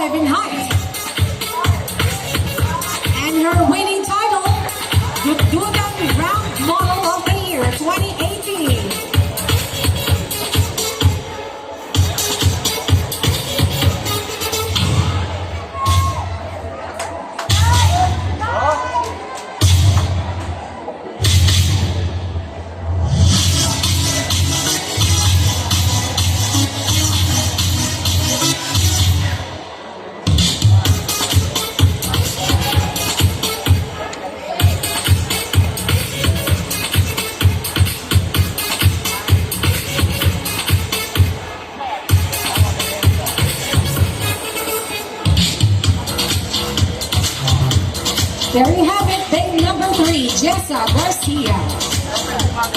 5 in height. And her winning title, Dudugan Round Model of the Year 2018. There you have it, big number 3, Jessa Garcia.